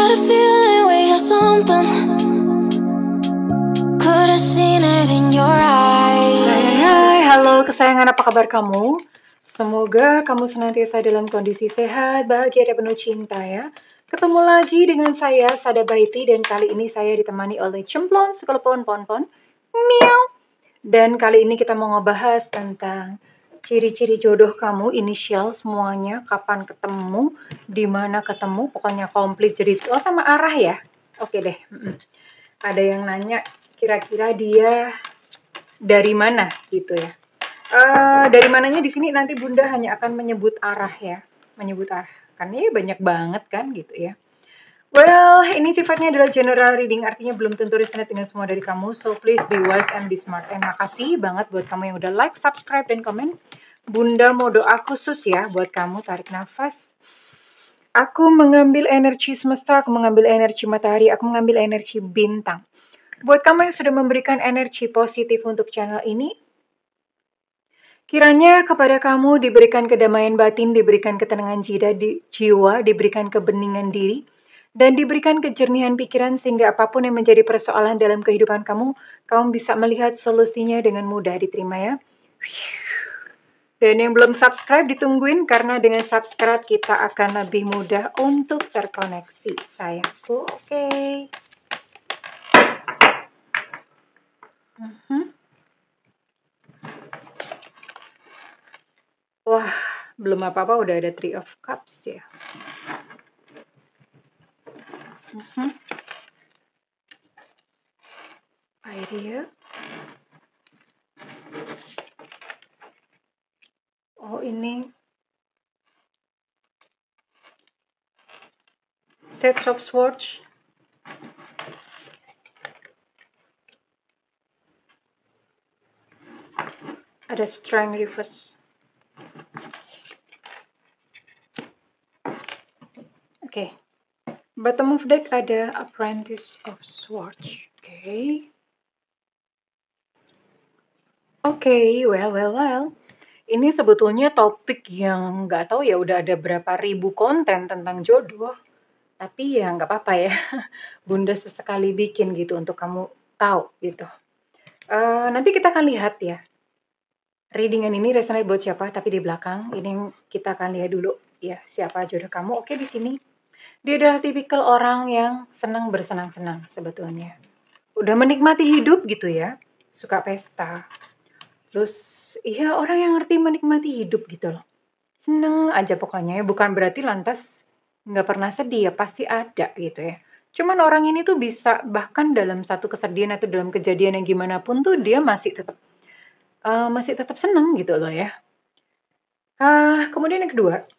got a feeling we got something. Could have seen it in your eyes. Hai, halo kesayangan, apa kabar kamu? Semoga kamu senantiasa dalam kondisi sehat, bahagia, dan penuh cinta ya. Ketemu lagi dengan saya, Sada Baiti, dan kali ini saya ditemani oleh Cemplon, Sukelepon, Ponpon, Miau. Dan kali ini kita mau ngebahas tentang ciri-ciri jodoh kamu, inisial semuanya, kapan ketemu, di mana ketemu, pokoknya komplit jadi sama arah ya. Oke deh. Ada yang nanya kira-kira dia dari mana gitu ya. Dari mananya di sini nanti Bunda hanya akan menyebut arah ya, menyebut arah. Kan ya banyak banget kan gitu ya. Well, ini sifatnya adalah general reading, artinya belum tentu resonate dengan semua dari kamu. So please be wise and be smart. And makasih banget buat kamu yang udah like, subscribe, dan komen. Bunda mau doa khusus ya buat kamu. Tarik nafas. Aku mengambil energi semesta, aku mengambil energi matahari, aku mengambil energi bintang. Buat kamu yang sudah memberikan energi positif untuk channel ini, kiranya kepada kamu diberikan kedamaian batin, diberikan ketenangan jiwa, diberikan kebeningan diri, dan diberikan kejernihan pikiran sehingga apapun yang menjadi persoalan dalam kehidupan kamu, kamu bisa melihat solusinya dengan mudah. Diterima ya. Dan yang belum subscribe ditungguin, karena dengan subscribe kita akan lebih mudah untuk terkoneksi, sayangku. Oke. Wah, belum apa-apa udah ada Three of Cups ya. Idea. Oh, ini Six of Swords. Ada Strength Reverse. Oke. Bottom of deck ada Apprentice of Swords. Oke, well. Ini sebetulnya topik yang nggak tahu ya, udah ada berapa ribu konten tentang jodoh. Tapi ya nggak apa-apa ya. Bunda sesekali bikin gitu untuk kamu tahu gitu. Nanti kita akan lihat ya. Readingan ini resonate buat siapa, tapi di belakang ini kita akan lihat dulu ya siapa jodoh kamu. Oke, di sini dia adalah tipikal orang yang senang bersenang-senang sebetulnya. Udah menikmati hidup gitu ya, suka pesta. Terus iya, orang yang ngerti menikmati hidup gitu loh. Seneng aja pokoknya ya, bukan berarti lantas nggak pernah sedih ya, pasti ada gitu ya. Cuman orang ini tuh bisa bahkan dalam satu kesedihan atau dalam kejadian yang gimana pun tuh dia masih tetap seneng gitu loh ya. Kemudian yang kedua,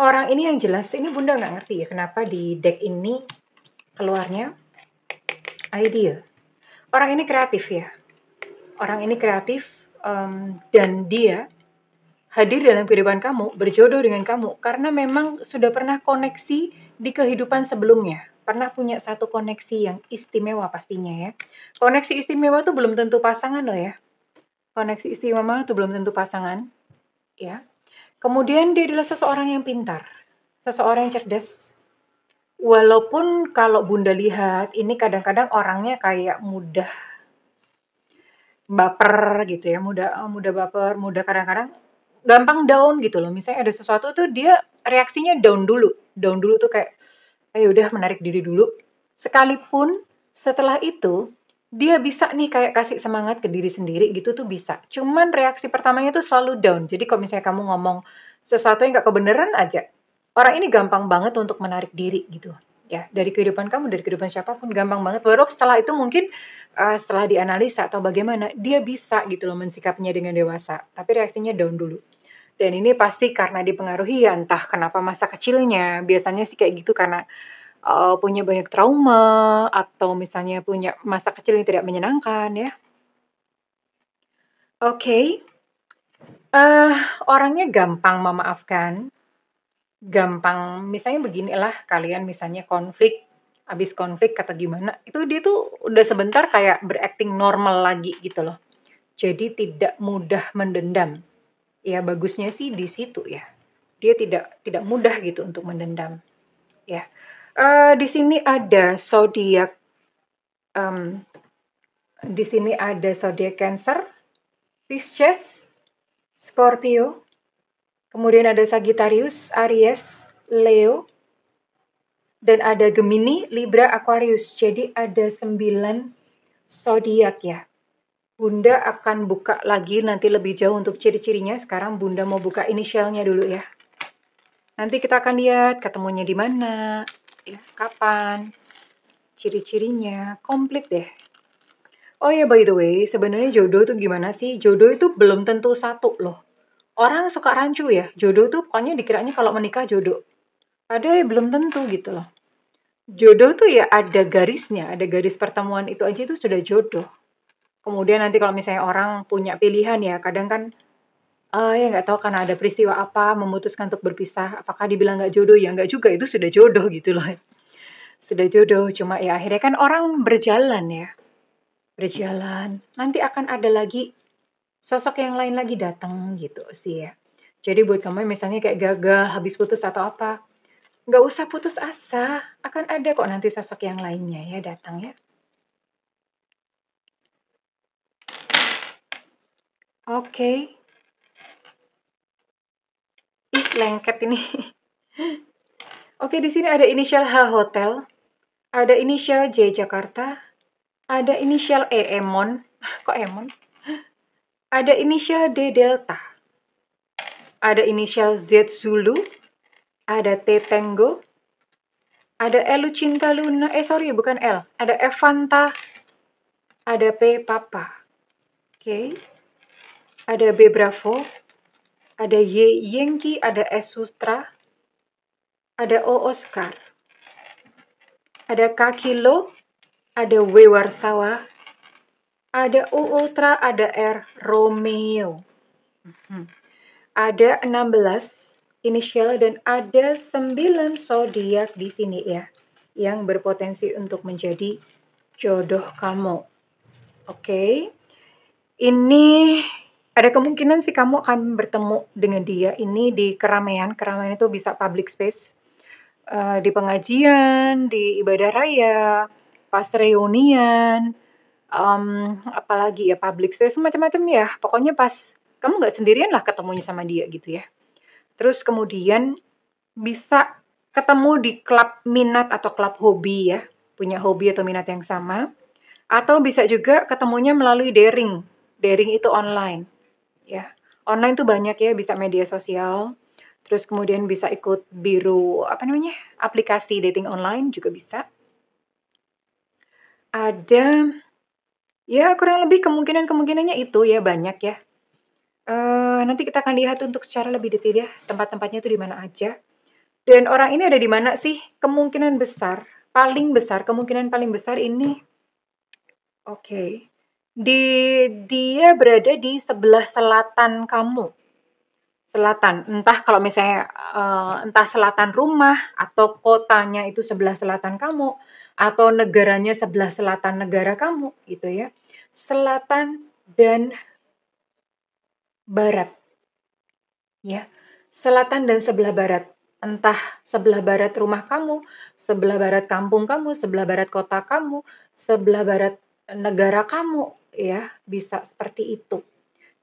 orang ini yang jelas, ini Bunda nggak ngerti ya kenapa di deck ini keluarnya Ideal. Orang ini kreatif ya. Orang ini kreatif dan dia hadir dalam kehidupan kamu, berjodoh dengan kamu, karena memang sudah pernah koneksi di kehidupan sebelumnya. Pernah punya satu koneksi yang istimewa pastinya ya. Koneksi istimewa tuh belum tentu pasangan loh ya. Koneksi istimewa tuh belum tentu pasangan ya. Kemudian dia adalah seseorang yang pintar, seseorang yang cerdas. Walaupun kalau Bunda lihat, ini kadang-kadang orangnya kayak mudah baper gitu ya, mudah baper, mudah kadang-kadang gampang down gitu loh. Misalnya ada sesuatu tuh dia reaksinya down dulu tuh kayak, ayo udah menarik diri dulu. Sekalipun setelah itu dia bisa nih kayak kasih semangat ke diri sendiri gitu tuh bisa. Cuman reaksi pertamanya tuh selalu down. Jadi kalau misalnya kamu ngomong sesuatu yang gak kebenaran aja, orang ini gampang banget untuk menarik diri gitu. Ya, dari kehidupan kamu, dari kehidupan siapapun gampang banget. Baru setelah itu mungkin setelah dianalisa atau bagaimana, dia bisa gitu loh mensikapinya dengan dewasa. Tapi reaksinya down dulu. Dan ini pasti karena dipengaruhi ya, entah kenapa masa kecilnya. Biasanya sih kayak gitu karena punya banyak trauma atau misalnya punya masa kecil yang tidak menyenangkan ya. Oke. Orangnya gampang memaafkan. Gampang, misalnya beginilah, kalian misalnya habis konflik atau gimana, itu dia tuh udah sebentar kayak berakting normal lagi gitu loh. Jadi tidak mudah mendendam. Ya bagusnya sih di situ ya. Dia tidak mudah gitu untuk mendendam. Ya. Di sini ada zodiak, di sini ada zodiak Cancer, Pisces, Scorpio, kemudian ada Sagittarius, Aries, Leo, dan ada Gemini, Libra, Aquarius. Jadi ada 9 zodiak ya. Bunda akan buka lagi nanti lebih jauh untuk ciri-cirinya. Sekarang Bunda mau buka inisialnya dulu ya. Nanti kita akan lihat ketemunya di mana, ya, kapan, ciri-cirinya, komplit deh. Oh ya, by the way, sebenarnya jodoh tuh gimana sih? Jodoh itu belum tentu satu loh. Orang suka rancu ya, jodoh tuh pokoknya dikiranya kalau menikah jodoh. Padahal ya belum tentu gitu loh. Jodoh tuh ya ada garisnya, ada garis pertemuan itu aja itu sudah jodoh. Kemudian nanti kalau misalnya orang punya pilihan ya, kadang kan ya nggak tahu karena ada peristiwa apa memutuskan untuk berpisah. Apakah dibilang nggak jodoh? Ya nggak juga, itu sudah jodoh gitu loh. Sudah jodoh, cuma ya akhirnya kan orang berjalan ya. Berjalan, nanti akan ada lagi sosok yang lain lagi datang gitu sih ya. Jadi buat kamu yang misalnya kayak gagal, habis putus atau apa, nggak usah putus asa, akan ada kok nanti sosok yang lainnya ya datang ya. Oke. Ih, lengket ini. Oke, di sini ada inisial H Hotel, ada inisial J Jakarta, ada inisial E Emon, kok Emon? Ada inisial D Delta, ada inisial Z Zulu, ada T Tango, ada L Cinta Luna, sorry bukan L, ada Evanta, ada P Papa, oke, ada B Bravo, ada Y Yankee, ada S Sutra, ada O Oscar, ada K Kilo, ada W Warsawa, ada U Ultra, ada R Romeo. Ada 16 inisial dan ada 9 zodiak di sini ya, yang berpotensi untuk menjadi jodoh kamu. Oke. Ini ada kemungkinan sih kamu akan bertemu dengan dia ini di keramaian. Keramaian itu bisa public space, di pengajian, di ibadah raya, pas reunian, apalagi ya public space macam-macam ya. Pokoknya pas kamu nggak sendirian lah ketemunya sama dia gitu ya. Terus kemudian bisa ketemu di klub minat atau klub hobi ya, punya hobi atau minat yang sama. Atau bisa juga ketemunya melalui daring. Daring itu online ya. Online tuh banyak ya, bisa media sosial. Terus kemudian bisa ikut biru apa namanya? Aplikasi dating online juga bisa. Ada ya kurang lebih kemungkinan-kemungkinannya itu ya banyak ya. Nanti kita akan lihat untuk secara lebih detail ya, tempat-tempatnya itu di mana aja. Dan orang ini ada di mana sih? Kemungkinan besar, kemungkinan paling besar ini, oke, dia berada di sebelah selatan kamu. Selatan, entah kalau misalnya entah selatan rumah atau kotanya itu sebelah selatan kamu atau negaranya sebelah selatan negara kamu gitu ya. Selatan dan barat ya. Selatan dan sebelah barat. Entah sebelah barat rumah kamu, sebelah barat kampung kamu, sebelah barat kota kamu, sebelah barat negara kamu ya, bisa seperti itu.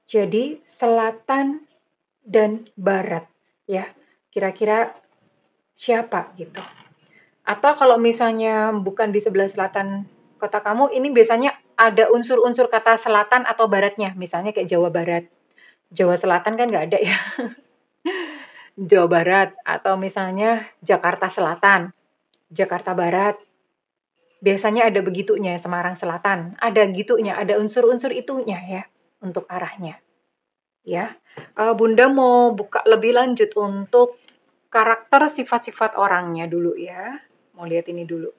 Jadi selatan dan barat ya. Kira-kira siapa gitu. Atau kalau misalnya bukan di sebelah selatan kota kamu, ini biasanya ada unsur-unsur kata selatan atau baratnya. Misalnya kayak Jawa Barat. Jawa Selatan kan nggak ada ya. Jawa Barat atau misalnya Jakarta Selatan, Jakarta Barat. Biasanya ada begitunya, Semarang Selatan. Ada gitunya, ada unsur-unsur itunya ya untuk arahnya. Ya, Bunda mau buka lebih lanjut untuk karakter sifat-sifat orangnya dulu ya. Mau lihat ini dulu.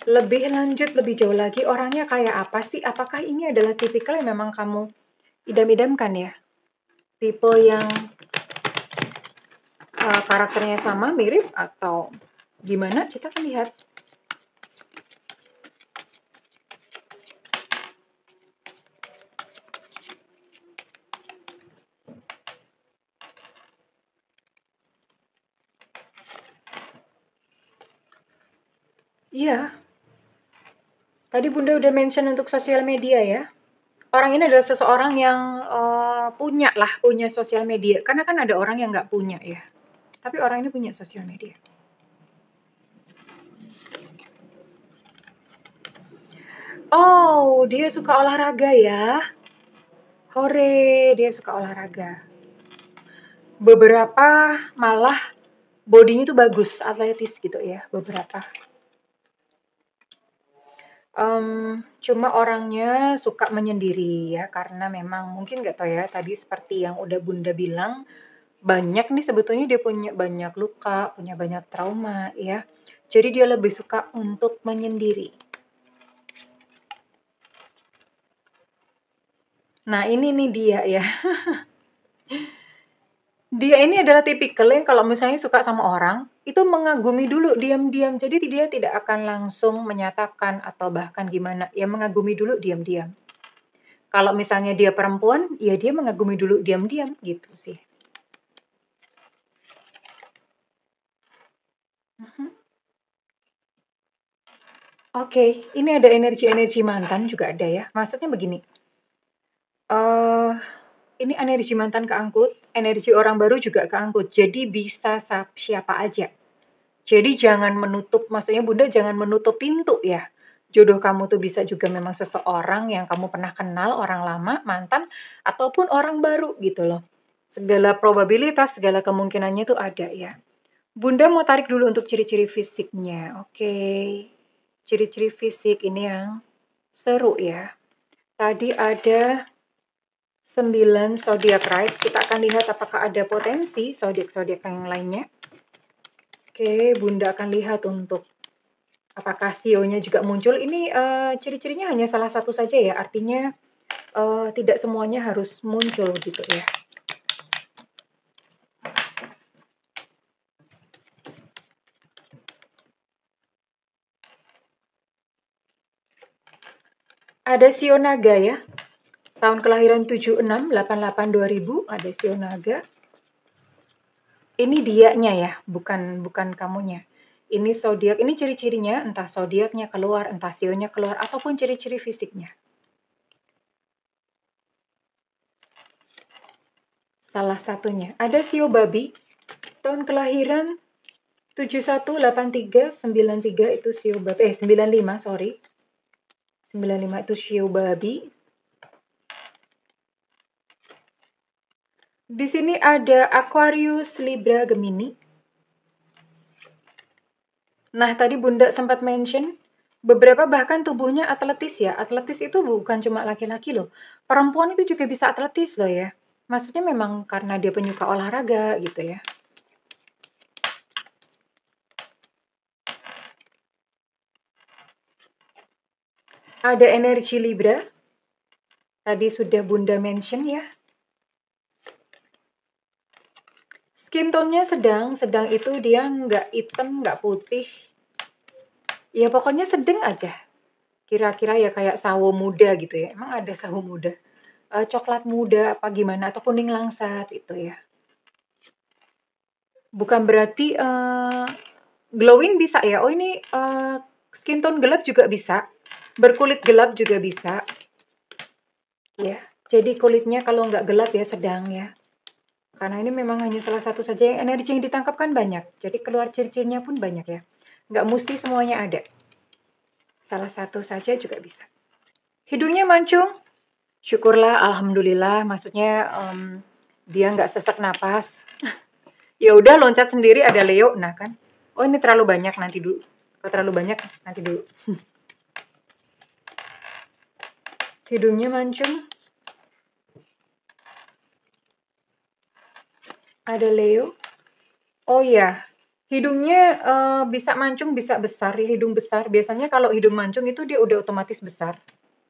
Lebih lanjut, lebih jauh lagi, orangnya kayak apa sih? Apakah ini adalah tipikal yang memang kamu idam-idamkan ya? Tipe yang karakternya sama, mirip, atau gimana? Kita akan lihat. Iya, tadi Bunda udah mention untuk sosial media ya. Orang ini adalah seseorang yang punya sosial media. Karena kan ada orang yang nggak punya ya. Tapi orang ini punya sosial media. Oh, dia suka olahraga ya. Hore, dia suka olahraga. Beberapa malah bodinya tuh bagus, atletis gitu ya, beberapa. Cuma orangnya suka menyendiri ya, karena memang mungkin nggak tahu ya, tadi seperti yang udah Bunda bilang, banyak nih sebetulnya dia punya banyak luka, punya banyak trauma ya. Jadi dia lebih suka untuk menyendiri. Nah ini nih dia ya. Dia ini adalah tipikal yang kalau misalnya suka sama orang, itu mengagumi dulu diam-diam. Jadi dia tidak akan langsung menyatakan atau bahkan gimana, ya mengagumi dulu diam-diam. Kalau misalnya dia perempuan, ya dia mengagumi dulu diam-diam gitu sih. Mhm. Oke, ini ada energi-energi mantan juga ada ya. Maksudnya begini, eh ini energi mantan keangkut, energi orang baru juga keangkut. Jadi bisa siapa aja. Jadi jangan menutup, maksudnya Bunda jangan menutup pintu ya. Jodoh kamu tuh bisa juga memang seseorang yang kamu pernah kenal, orang lama, mantan, ataupun orang baru gitu loh. Segala probabilitas, segala kemungkinannya tuh ada ya. Bunda mau tarik dulu untuk ciri-ciri fisiknya. Oke. Ciri-ciri fisik ini yang seru ya. Tadi ada 9 zodiac right. Kita akan lihat apakah ada potensi zodiak-zodiak yang lainnya. Oke, Bunda akan lihat untuk apakah sionya juga muncul. Ini ciri-cirinya hanya salah satu saja ya. Artinya tidak semuanya harus muncul gitu ya. Ada sio naga ya. Tahun kelahiran 76, 88, 2000 ada sio naga. Ini dianya ya, bukan kamunya. Ini zodiak, ini ciri-cirinya, entah zodiaknya keluar, entah sionya keluar, ataupun ciri-ciri fisiknya. Salah satunya. Ada sio babi, tahun kelahiran 71, 83, 93 itu sio babi, 95 sorry. 95 itu sio babi. Di sini ada Aquarius, Libra, Gemini. Nah, tadi Bunda sempat mention, beberapa bahkan tubuhnya atletis ya. Atletis itu bukan cuma laki-laki loh. Perempuan itu juga bisa atletis loh ya. Maksudnya memang karena dia penyuka olahraga gitu ya. Ada energi Libra. Tadi sudah Bunda mention ya. Skin tone-nya sedang itu dia nggak hitam, nggak putih. Ya pokoknya sedang aja. Kira-kira ya kayak sawo muda gitu ya. Emang ada sawo muda? Coklat muda apa gimana atau kuning langsat itu ya. Bukan berarti glowing bisa ya. Oh ini skin tone gelap juga bisa. Berkulit gelap juga bisa. Ya. Jadi kulitnya kalau nggak gelap ya sedang ya. Karena ini memang hanya salah satu saja yang energi yang ditangkap kan banyak. Jadi keluar ciri-cirinya pun banyak ya. Nggak mesti semuanya ada. Salah satu saja juga bisa. Hidungnya mancung. Syukurlah, alhamdulillah. Maksudnya dia nggak sesak napas. Ya udah loncat sendiri ada Leo. Nah kan. Oh ini terlalu banyak nanti dulu. Kalau terlalu banyak nanti dulu. Hidungnya mancung. Ada Leo. Oh iya, hidungnya bisa mancung, bisa besar ya, hidung besar. Biasanya kalau hidung mancung itu dia udah otomatis besar.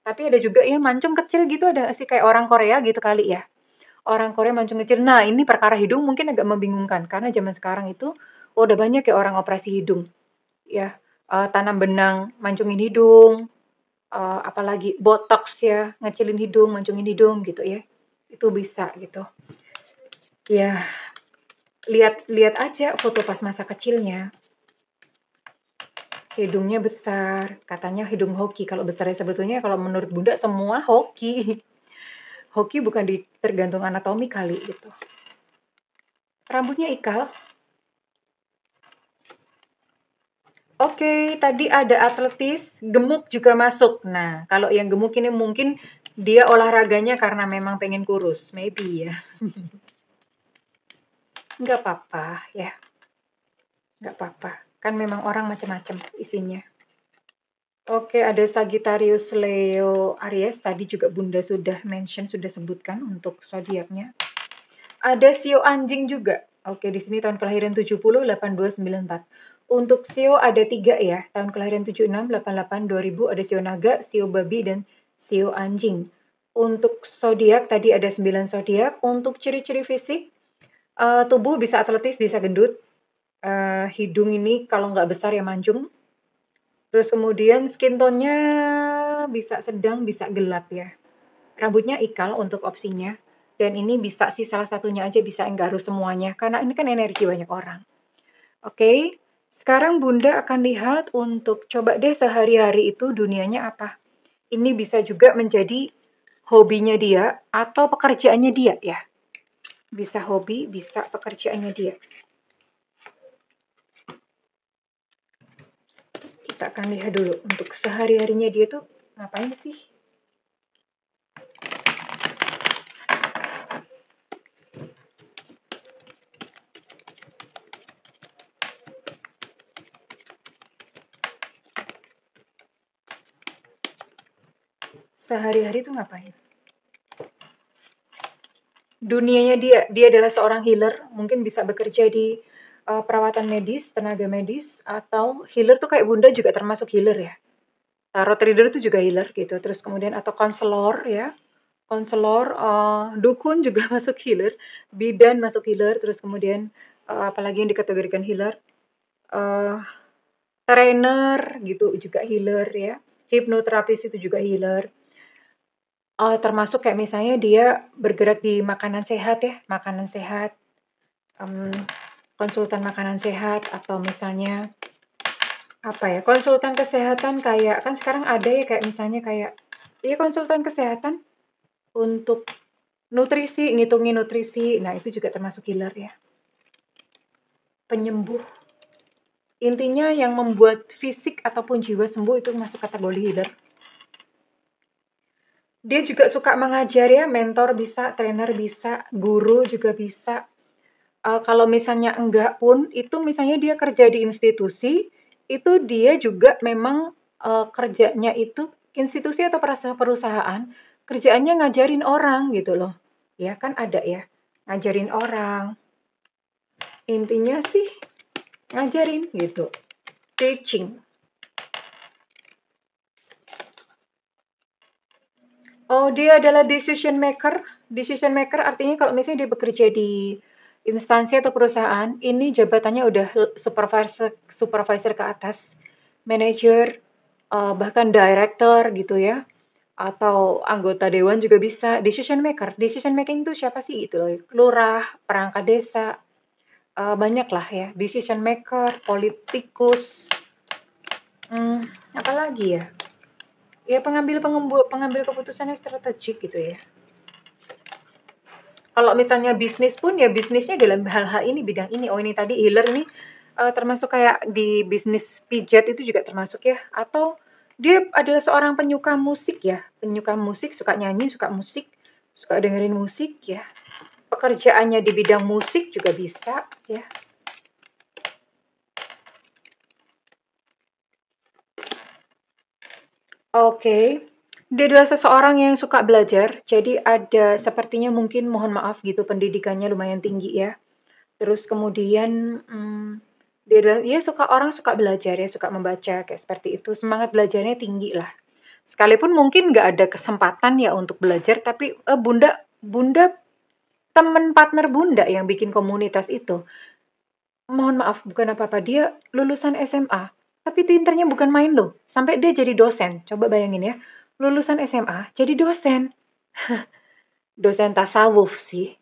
Tapi ada juga yang mancung kecil gitu, ada nggak sih kayak orang Korea gitu kali ya? Orang Korea mancung kecil. Nah, ini perkara hidung mungkin agak membingungkan karena zaman sekarang itu udah banyak ya orang operasi hidung. Ya, tanam benang, mancungin hidung, apalagi botox ya, ngecilin hidung, mancungin hidung gitu ya. Itu bisa gitu. Ya, lihat-lihat aja foto pas masa kecilnya. hidungnya besar, katanya hidung hoki. Kalau besarnya sebetulnya kalau menurut Bunda semua hoki. Hoki bukan tergantung anatomi kali gitu. Rambutnya ikal. Oke, tadi ada atletis, gemuk juga masuk. Nah, kalau yang gemuk ini mungkin dia olahraganya karena memang pengen kurus, maybe ya. Nggak apa-apa ya, nggak apa-apa. Kan memang orang macam-macam isinya. Oke, ada Sagittarius, Leo, Aries. Tadi juga Bunda sudah mention, sudah sebutkan untuk zodiaknya. Ada Sio anjing juga. Oke, di sini tahun kelahiran 70, 82, 94. Untuk Sio ada 3 ya. Tahun kelahiran 76, 88, 2000 ada Sio naga, Sio babi, dan Sio anjing. Untuk zodiak tadi ada 9 zodiak. Untuk ciri-ciri fisik, tubuh bisa atletis, bisa gendut. Hidung ini kalau nggak besar ya mancung. Terus kemudian skin tone-nya bisa sedang, bisa gelap ya. Rambutnya ikal untuk opsinya. Dan ini bisa sih salah satunya aja, bisa enggak harus semuanya. Karena ini kan energi banyak orang. Oke, sekarang Bunda akan lihat untuk coba deh sehari-hari itu dunianya apa. Ini bisa juga menjadi hobinya dia atau pekerjaannya dia ya. Bisa hobi, bisa pekerjaannya dia. Kita akan lihat dulu untuk sehari-harinya dia tuh ngapain sih? Sehari-hari tuh ngapain? Dunianya dia adalah seorang healer, mungkin bisa bekerja di perawatan medis, tenaga medis, atau healer tuh kayak Bunda juga termasuk healer ya. Tarot reader itu juga healer gitu. Terus kemudian atau konselor ya. Konselor, dukun juga masuk healer, bidan masuk healer, terus kemudian apalagi yang dikategorikan healer, trainer gitu juga healer ya. Hipnoterapis itu juga healer. Termasuk kayak misalnya dia bergerak di makanan sehat ya, makanan sehat, konsultan makanan sehat, atau misalnya apa ya, konsultan kesehatan kayak kan sekarang ada ya kayak misalnya kayak ya konsultan kesehatan untuk nutrisi, ngitungin nutrisi. Nah, itu juga termasuk healer ya. Penyembuh. Intinya yang membuat fisik ataupun jiwa sembuh itu masuk kategori healer. Dia juga suka mengajar ya, mentor bisa, trainer bisa, guru juga bisa. Kalau misalnya enggak pun, itu misalnya dia kerja di institusi, itu dia juga memang kerjanya itu institusi atau perusahaan, kerjaannya ngajarin orang gitu loh. Ya kan ada ya, ngajarin orang. Intinya sih ngajarin gitu, teaching. Oh, dia adalah decision maker. Decision maker artinya kalau misalnya dia bekerja di instansi atau perusahaan, ini jabatannya udah supervisor ke atas, manager, bahkan director gitu ya, atau anggota dewan juga bisa. Decision maker, decision making itu siapa sih gitu loh? Lurah, perangkat desa, banyak lah ya. Decision maker, politikus, apa lagi ya? Ya pengambil keputusan yang strategik gitu ya. Kalau misalnya bisnis pun ya bisnisnya dalam hal-hal ini, bidang ini. Oh ini tadi healer ini termasuk kayak di bisnis pijat itu juga termasuk ya. Atau dia adalah seorang penyuka musik ya. Penyuka musik, suka nyanyi, suka musik, suka dengerin musik ya. Pekerjaannya di bidang musik juga bisa ya. Oke. Dia adalah seseorang yang suka belajar, jadi ada sepertinya mungkin mohon maaf gitu pendidikannya lumayan tinggi ya. Terus kemudian, dia adalah ya orang suka belajar ya, suka membaca kayak seperti itu, semangat belajarnya tinggi lah. Sekalipun mungkin nggak ada kesempatan ya untuk belajar, tapi, Bunda Bunda temen partner Bunda yang bikin komunitas itu, mohon maaf bukan apa-apa, dia lulusan SMA, tapi pinternya bukan main loh, sampai dia jadi dosen. Coba bayangin ya, lulusan SMA jadi dosen. Dosen tasawuf sih,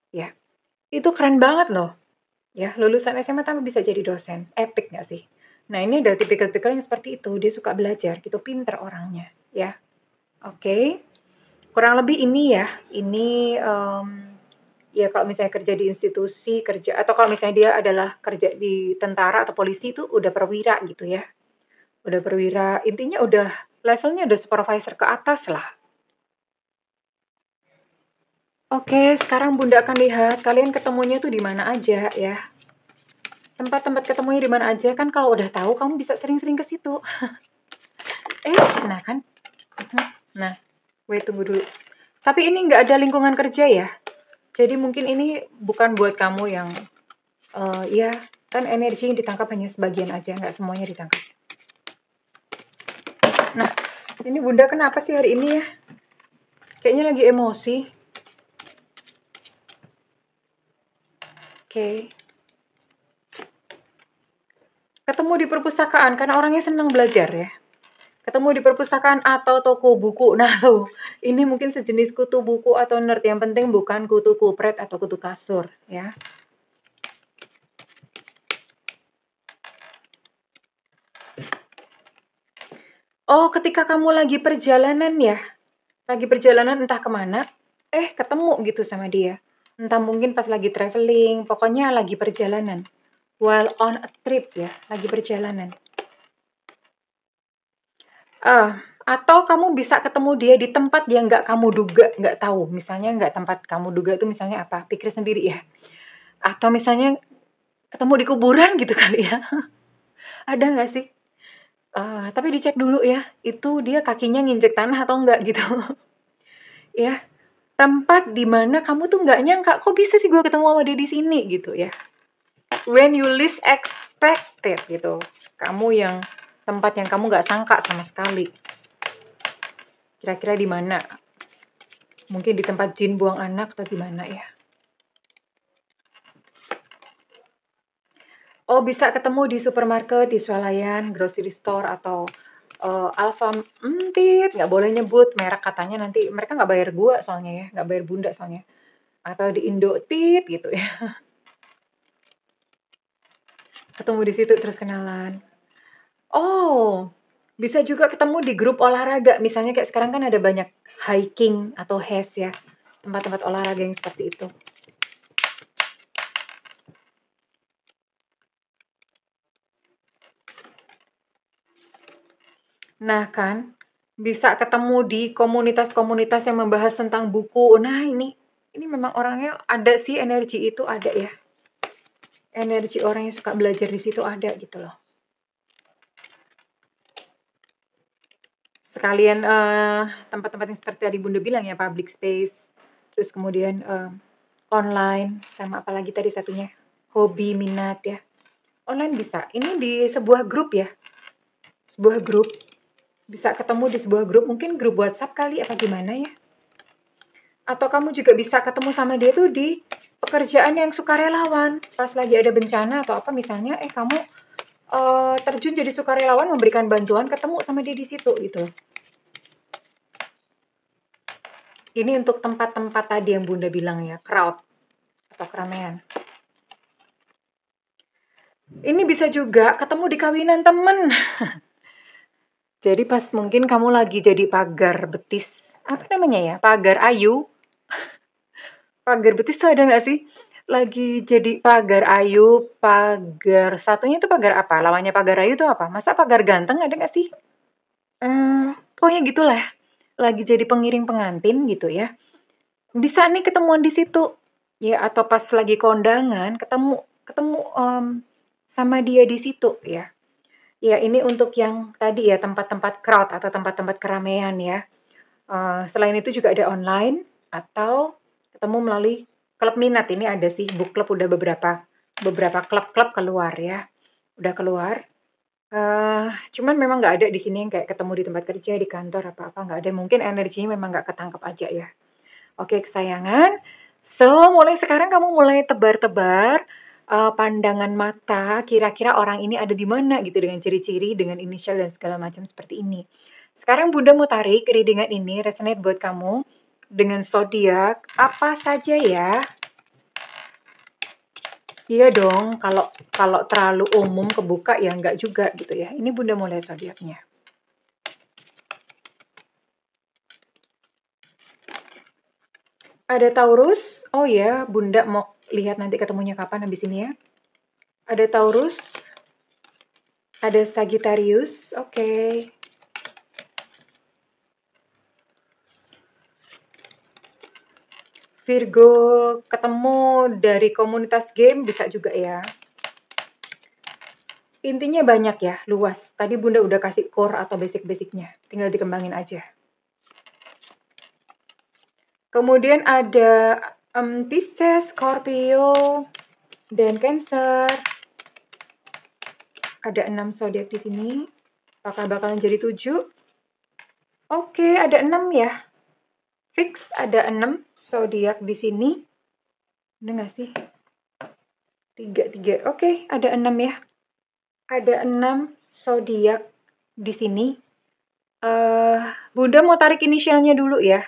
ya. Itu keren banget loh. Ya, lulusan SMA tapi bisa jadi dosen. Epic nggak sih? Nah, ini ada tipikal-tipikal yang seperti itu, dia suka belajar gitu, pinter orangnya, ya. Oke, kurang lebih ini ya, ini, ya kalau misalnya kerja di institusi, kerja atau kalau misalnya dia adalah kerja di tentara atau polisi itu udah perwira gitu ya, udah perwira, intinya udah levelnya udah supervisor ke atas lah. Oke, sekarang Bunda akan lihat kalian ketemunya tuh di mana aja ya. Tempat-tempat ketemunya di mana aja kan kalau udah tahu kamu bisa sering-sering ke situ. Nah kan. Nah, wait tunggu dulu. Tapi ini nggak ada lingkungan kerja ya. Jadi mungkin ini bukan buat kamu yang ya kan energi yang ditangkap hanya sebagian aja, nggak semuanya ditangkap. Nah, ini Bunda kenapa sih hari ini ya? Kayaknya lagi emosi. Oke. Ketemu di perpustakaan karena orangnya senang belajar ya. Ketemu di perpustakaan atau toko buku. Nah, loh, ini mungkin sejenis kutu buku atau nerd. Yang penting bukan kutu kupret atau kutu kasur, ya. Oh, ketika kamu lagi perjalanan ya. Lagi perjalanan entah kemana, ketemu gitu sama dia. Entah mungkin pas lagi traveling, pokoknya lagi perjalanan. While on a trip ya, lagi perjalanan. Atau kamu bisa ketemu dia di tempat yang nggak kamu duga, nggak tahu. Misalnya nggak tempat kamu duga itu misalnya apa? Pikir sendiri ya. Atau misalnya ketemu di kuburan gitu kali ya. Ada nggak sih? Tapi dicek dulu ya, itu dia kakinya nginjek tanah atau enggak gitu. Ya, tempat di mana kamu tuh nggak nyangka, kok bisa sih gue ketemu sama dia di sini gitu ya. When you least expected gitu. Kamu yang tempat yang kamu nggak sangka sama sekali. Kira-kira di mana? Mungkin di tempat jin buang anak atau di mana ya? Oh, bisa ketemu di supermarket, di swalayan, grocery store atau Alfa, nggak boleh nyebut merek katanya nanti mereka nggak bayar gua soalnya ya, nggak bayar Bunda soalnya. Atau di Indo gitu ya. Ketemu di situ terus kenalan. Oh, bisa juga ketemu di grup olahraga. Misalnya kayak sekarang kan ada banyak hiking atau HES ya, tempat-tempat olahraga yang seperti itu. Nah kan, bisa ketemu di komunitas-komunitas yang membahas tentang buku. Nah ini memang orangnya ada sih, energi itu ada ya. Energi orang yang suka belajar di situ ada gitu loh. Sekalian tempat-tempat yang seperti tadi Bunda bilang ya, public space, terus kemudian online, sama apalagi tadi satunya, hobi, minat ya. Online bisa, ini di sebuah grup ya, sebuah grup, bisa ketemu di sebuah grup, mungkin grup WhatsApp kali apa gimana ya. Atau kamu juga bisa ketemu sama dia tuh di pekerjaan yang sukarelawan, pas lagi ada bencana atau apa misalnya, kamu terjun jadi sukarelawan memberikan bantuan, ketemu sama dia di situ gitu. Ini untuk tempat-tempat tadi yang Bunda bilang ya, crowd atau keramaian. Ini bisa juga ketemu di kawinan temen. Jadi pas mungkin kamu lagi jadi pagar betis, apa namanya ya, pagar ayu. Pagar betis tuh ada nggak sih? Lagi jadi pagar ayu, pagar satunya itu pagar apa? Lawannya pagar ayu tuh apa? Masa pagar ganteng ada nggak sih? Pokoknya gitulah. Lagi jadi pengiring pengantin gitu ya. Bisa nih ketemuan di situ. Ya, atau pas lagi kondangan ketemu sama dia di situ ya. Ya, ini untuk yang tadi ya, tempat-tempat crowd atau tempat-tempat keramaian ya. Selain itu juga ada online atau ketemu melalui klub minat. Ini ada sih, book club udah beberapa klub-klub keluar ya. Udah keluar. Cuman memang nggak ada di sini yang kayak ketemu di tempat kerja, di kantor, apa-apa nggak ada. Mungkin energinya memang nggak ketangkep aja ya. Oke, kesayangan. So, mulai sekarang kamu mulai tebar-tebar pandangan mata, kira-kira orang ini ada di mana gitu dengan ciri-ciri, dengan inisial dan segala macam seperti ini. Sekarang Bunda mau tarik readingan ini resonate buat kamu dengan zodiak apa saja ya? Iya dong, kalau kalau terlalu umum kebuka ya enggak juga gitu ya. Ini Bunda mau lihat zodiaknya. Ada Taurus. Oh ya, Bunda mau lihat nanti ketemunya kapan habis ini ya. Ada Taurus. Ada Sagittarius. Oke. Virgo ketemu dari komunitas game bisa juga ya. Intinya banyak ya, luas. Tadi Bunda udah kasih core atau basic-basicnya. Tinggal dikembangin aja. Kemudian ada Pisces, Scorpio, dan Cancer. Ada 6 zodiak di sini. Apakah bakalan jadi 7? Oke, ada 6 ya. Fix ada 6 zodiak di sini. Bener nggak sih? 3. Oke, ada 6 ya. Ada 6 zodiak di sini. Bunda mau tarik inisialnya dulu ya.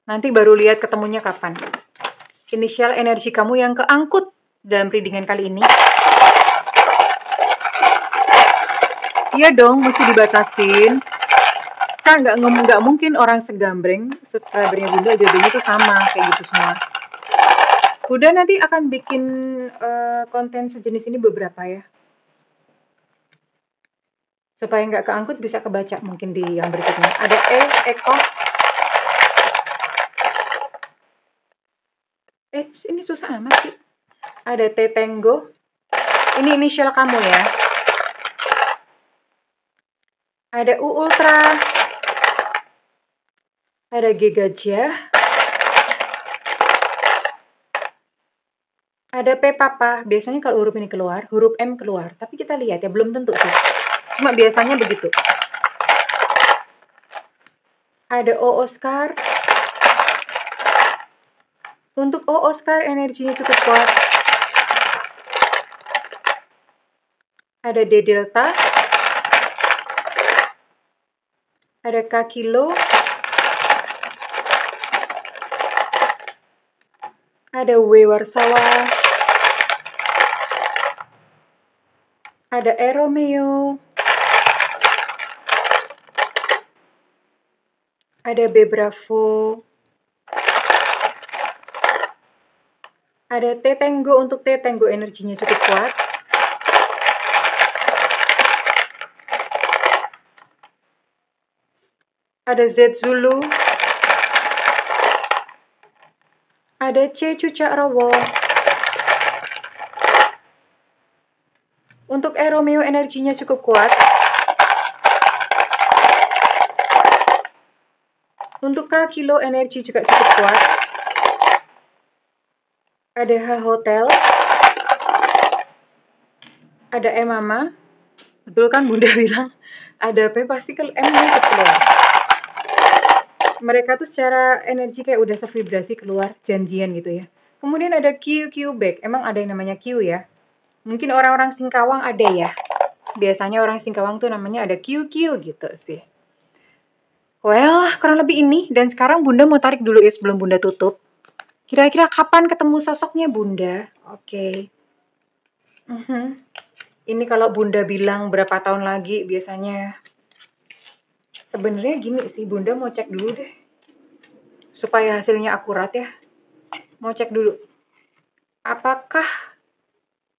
Nanti baru lihat ketemunya kapan. Inisial energi kamu yang keangkut dalam readingan kali ini. Iya dong, mesti dibatasin. Kan nggak mungkin orang segambreng subscribernya Bunda jodohnya tuh sama kayak gitu semua. Bunda nanti akan bikin konten sejenis ini beberapa ya. Supaya nggak keangkut bisa kebaca mungkin di yang berikutnya. Ada Eko. Ini susah amat sih. Ada Tengo. Ini inisial kamu ya. Ada U Ultra. Ada G Gajah. Ada P Papa. Biasanya kalau huruf ini keluar, huruf M keluar. Tapi kita lihat ya, belum tentu sih. Cuma biasanya begitu. Ada O Oscar. Untuk O Oscar energinya cukup kuat. Ada D Delta. Ada K Kilo. Ada W Warsawa. Ada E Romeo. Ada B Bravo. Ada T Tango. Untuk T Tango energinya cukup kuat. Ada Z Zulu. Ada C Cucak Rowo. Untuk E Romeo energinya cukup kuat. Untuk K Kilo energi juga cukup kuat. Ada H Hotel. Ada E Mama. Betul kan Bunda bilang? Ada P pasti ke M-nya keluar. Mereka tuh secara energi kayak udah sevibrasi keluar, janjian gitu ya. Kemudian ada Q back. Emang ada yang namanya Q ya? Mungkin orang-orang Singkawang ada ya. Biasanya orang Singkawang tuh namanya ada Q gitu sih. Well, kurang lebih ini. Dan sekarang Bunda mau tarik dulu ya sebelum Bunda tutup. Kira-kira kapan ketemu sosoknya Bunda? Oke. Ini kalau Bunda bilang berapa tahun lagi biasanya. Sebenarnya gini sih, Bunda mau cek dulu deh. Supaya hasilnya akurat ya. Mau cek dulu. Apakah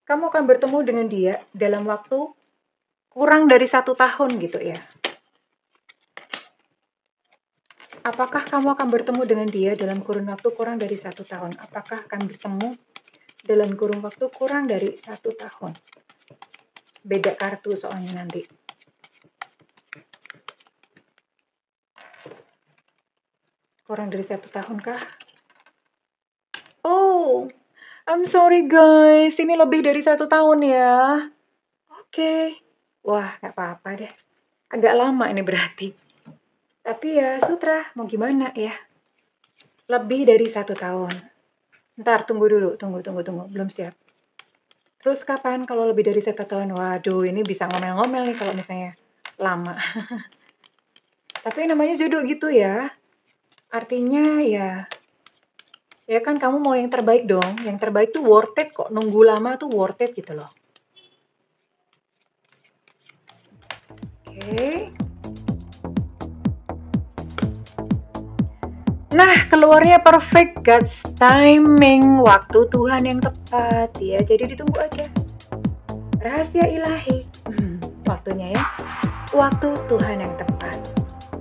kamu akan bertemu dengan dia dalam waktu kurang dari 1 tahun gitu ya? Apakah kamu akan bertemu dengan dia dalam kurun waktu kurang dari 1 tahun? Apakah akan bertemu dalam kurun waktu kurang dari 1 tahun? Beda kartu soalnya nanti. Kurang dari 1 tahun kah? Oh, I'm sorry guys. Ini lebih dari 1 tahun ya. Oke. Wah, gak apa-apa deh. Agak lama ini berarti. Tapi ya sutra, mau gimana ya. Lebih dari 1 tahun. Ntar, tunggu dulu. Tunggu. Belum siap. Terus kapan kalau lebih dari 1 tahun? Waduh, ini bisa ngomel-ngomel nih kalau misalnya lama. Tapi namanya jodoh gitu ya. Artinya ya Ya kan kamu mau yang terbaik dong. Yang terbaik tuh worth it kok. Nunggu lama tuh worth it gitu loh. Oke. Nah, keluarnya perfect God's timing, waktu Tuhan yang tepat ya. Jadi ditunggu aja. Rahasia ilahi. Waktunya ya. Waktu Tuhan yang tepat.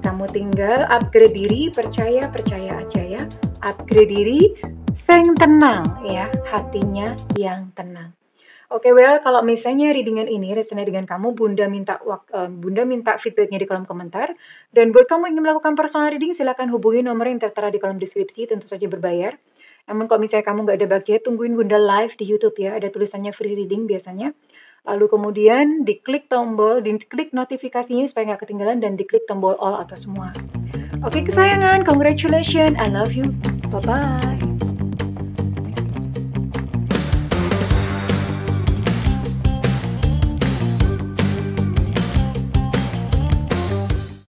Kamu tinggal upgrade diri, percaya aja ya. Upgrade diri, sing tenang ya, hatinya yang tenang. Oke, well, kalau misalnya readingan ini resonate dengan kamu, Bunda minta feedbacknya di kolom komentar. Dan buat kamu yang ingin melakukan personal reading, silakan hubungi nomor yang tertera di kolom deskripsi, tentu saja berbayar. Namun kalau misalnya kamu nggak ada budget, tungguin Bunda live di YouTube ya, ada tulisannya free reading biasanya. Lalu kemudian diklik notifikasinya supaya nggak ketinggalan, dan diklik tombol all atau semua. Oke kesayangan, congratulations, I love you, bye-bye.